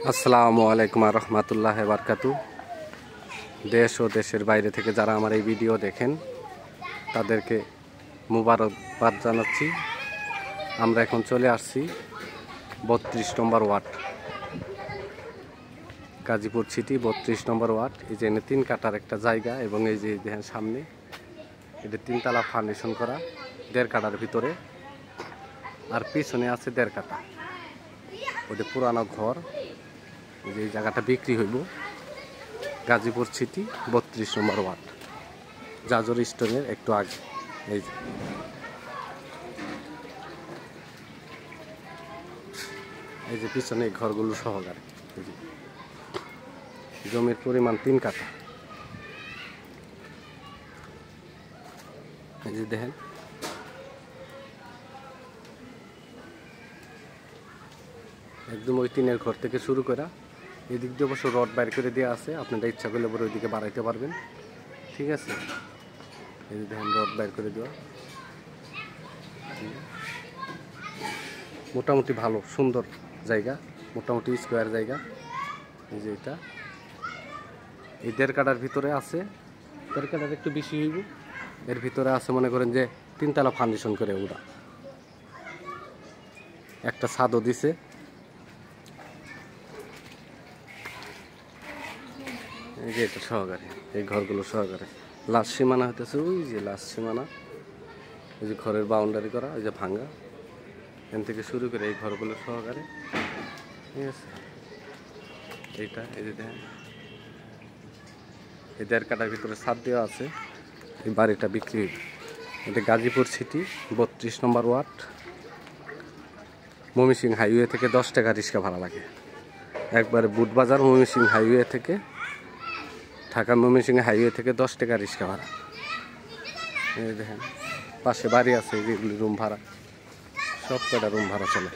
আসসালামু আলাইকুম রহমতুল্লাহ বারকাতু। দেশ ও দেশের বাইরে থেকে যারা আমার এই ভিডিও দেখেন তাদেরকে মুবারকবাদ জানাচ্ছি। আমরা এখন চলে আসছি 32 নম্বর ওয়ার্ড, গাজীপুর সিটি 32 নম্বর ওয়ার্ড। এই যে 3 কাঠার একটা জায়গা এবং এই যে দেখেন সামনে এটা 3 তলা ফাউন্ডেশন করা, 1.5 কাঠার ভিতরে, আর পিছনে আছে 1.5 কাঠা। ওটা পুরানো ঘর। যে এই জায়গাটা বিক্রি হইব গাজীপুর সিটি 32 নম্বর ওয়ার্ড, জাজর স্টোনের একটু আগে। এই যে পিছনে এই ঘরগুলো সহকারে জমির পরিমাণ 3 কাঠা। এই যে দেখেন একদম ওই টিনের ঘর থেকে শুরু করা, এদিক দিয়ে অবশ্য রড বাইর করে দেওয়া আছে, আপনারা ইচ্ছা করলে পরে ওইদিকে বাড়াইতে পারবেন। ঠিক আছে, এই যে দেখেন রড বাইর করে দেওয়া, মোটামুটি ভালো সুন্দর জায়গা, মোটামুটি স্কোয়ার জায়গা। এই যে এটা এই 1.5 কাঠার ভিতরে আছে, 1.5 কাঠার একটু বেশি হইব। এর ভিতরে আছে মনে করেন যে 3 তলা ফাউন্ডেশন করে ওরা, একটা ছাদও দিছে। এই যে এটা সহকারে, এই ঘরগুলো সহকারে লাস্ট সীমানা হইতেছে, ওই যে লাস্ট সীমানা, ওই যে ঘরের বাউন্ডারি করা, ওই যে ভাঙ্গা, এখান থেকে শুরু করে এই ঘরগুলো সহকারে। ঠিক আছে, এইটা এই যে দেখেন এই 1.5 কাঠার ভিতরে ছাদ দেওয়া আছে। এই বাড়িটা বিক্রি হইবে। এটা গাজীপুর সিটি 32 নম্বর ওয়ার্ড। ময়মনসিংহ হাইওয়ে থেকে 10 টাকা রিক্সা ভাড়া লাগে। একবারে বুটবাজার ময়মনসিংহ হাইওয়ে থেকে, ঢাকা ময়মনসিংহ হাইওয়ে থেকে 10 টাকা রিক্সা ভাড়া। এই দেখেন পাশে বাড়ি আছে, যেগুলি রুম ভাড়া, সব কটা রুম ভাড়া চলে।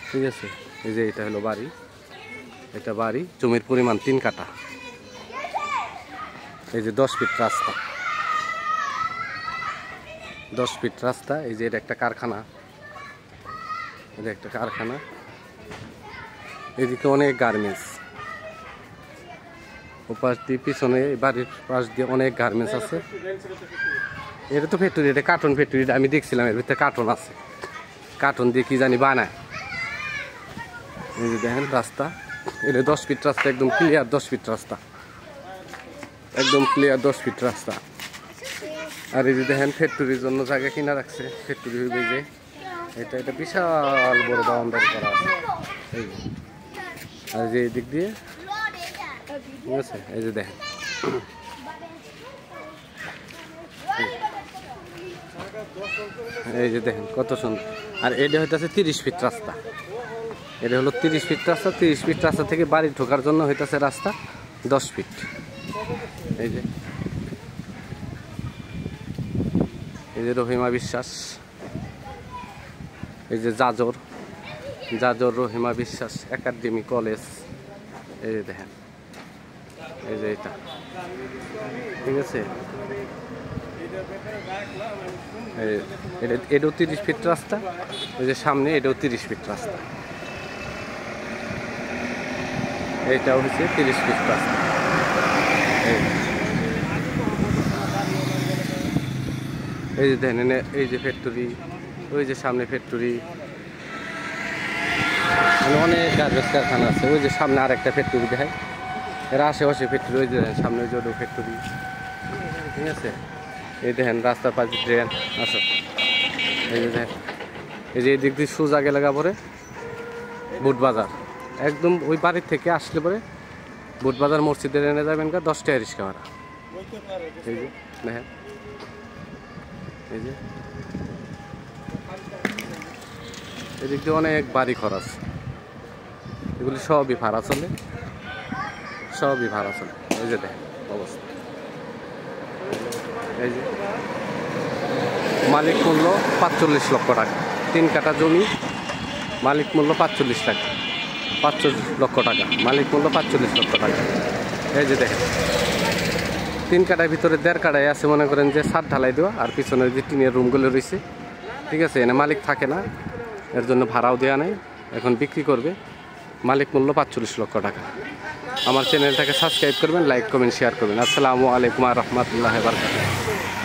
ঠিক আছে, এই যে এটা হলো বাড়ি, এটা বাড়ি, জমির পরিমাণ 3 কাঠা। এই যে 10 ফিট রাস্তা, 10 ফিট রাস্তা। এই যে এটা একটা কারখানা, এটা একটা কারখানা। এদিকে অনেক গার্মেন্টস, ওপাশ দিয়ে পিছনে বাড়ির পাশ দিয়ে অনেক গার্মেন্টস আছে। এটা তো ফ্যাক্টরি, এটা কার্টন ফ্যাক্টরি, আমি দেখছিলাম এর ভিতরে কার্টন আছে, কার্টন দিয়ে কি জানি বানায়। এই যে দেখেন রাস্তা, এটা 10 ফিট রাস্তা, একদম ক্লিয়ার 10 ফিট রাস্তা, একদম ক্লিয়ার 10 ফিট রাস্তা। আর এই যে দেখেন ফ্যাক্টরির জন্য জায়গা কিনা রাখছে, ফ্যাক্টরি হইবে যে এটা, এটা বিশাল বড় বাউন্ডারি করা আছে। এই আর যে এই দিক দিয়ে, ঠিক আছে, এই যে দেখেন এই যে দেখেন কত সুন্দর। আর এটা হইতেছে 30 ফিট রাস্তা, এটা হলো 30 ফিট রাস্তা। 30 ফিট রাস্তা থেকে বাড়ি ঢোকার জন্য হইতেছে রাস্তা 10 ফিট। এই যে এই যে রহিমা বিশ্বাস, এই যে জাজর রহিমা বিশ্বাস একাডেমি কলেজ। এই যে দেখেন, এই যে এটা, ঠিক আছে, এটাও 30 ফিট রাস্তা। ওই যে সামনে এটাও 30 ফিট রাস্তা, এইটাও হচ্ছে 30 ফিট রাস্তা। এই যে দেখেন এই যে ফ্যাক্টরি, ওই যে সামনে ফ্যাক্টরি, অনেক গার্মেন্টস কারখানা আছে। ওই যে সামনে আর একটা ফ্যাক্টরি দেখায়, এর আশেপাশে ফ্যাক্টরি, ওই যে সামনে ওই যে ফ্যাক্টরি। ঠিক আছে, এই দেখেন রাস্তার পাশে ট্রেন আছে। এই যে দেখেন, এই যে এই দিক দিয়ে সোজা গেলে পরে বুটবাজার, একদম ওই বাড়ির থেকে আসলে পরে বুটবাজার মসজিদের এনে যাবেন 10 টাকা রিক্সা ভাড়া। এই যে দেখেন, এই যে এদিক দিয়ে অনেক বাড়ি ঘর আছে, এগুলি সবই ভাড়া চলে, সবই ভাড়া চলে। এই যে দেখেন অবস্থা। এই যে মালিক মূল্য 45 লক্ষ টাকা, 3 কাঠা জমি, মালিক মূল্য 45 টাকা, 45 লক্ষ টাকা, মালিক মূল্য 45 লক্ষ টাকা। এই যে দেখেন 3 কাঠার ভিতরে 1.5 কাঠায় আছে মনে করেন যে ছাদ ঢালাই দেওয়া, আর পিছনের যে টিনের রুমগুলো রয়েছে। ঠিক আছে, এনে মালিক থাকে না, এর জন্য ভাড়াও দেওয়া নেই, এখন বিক্রি করবে। মালিক মূল্য 45 লক্ষ টাকা। আমার চ্যানেলটাকে সাবস্ক্রাইব করবেন, লাইক কমেন্ট শেয়ার করবেন। আসসালামু আলাইকুম ওয়া রাহমাতুল্লাহি ওয়া বারাকাতুহু।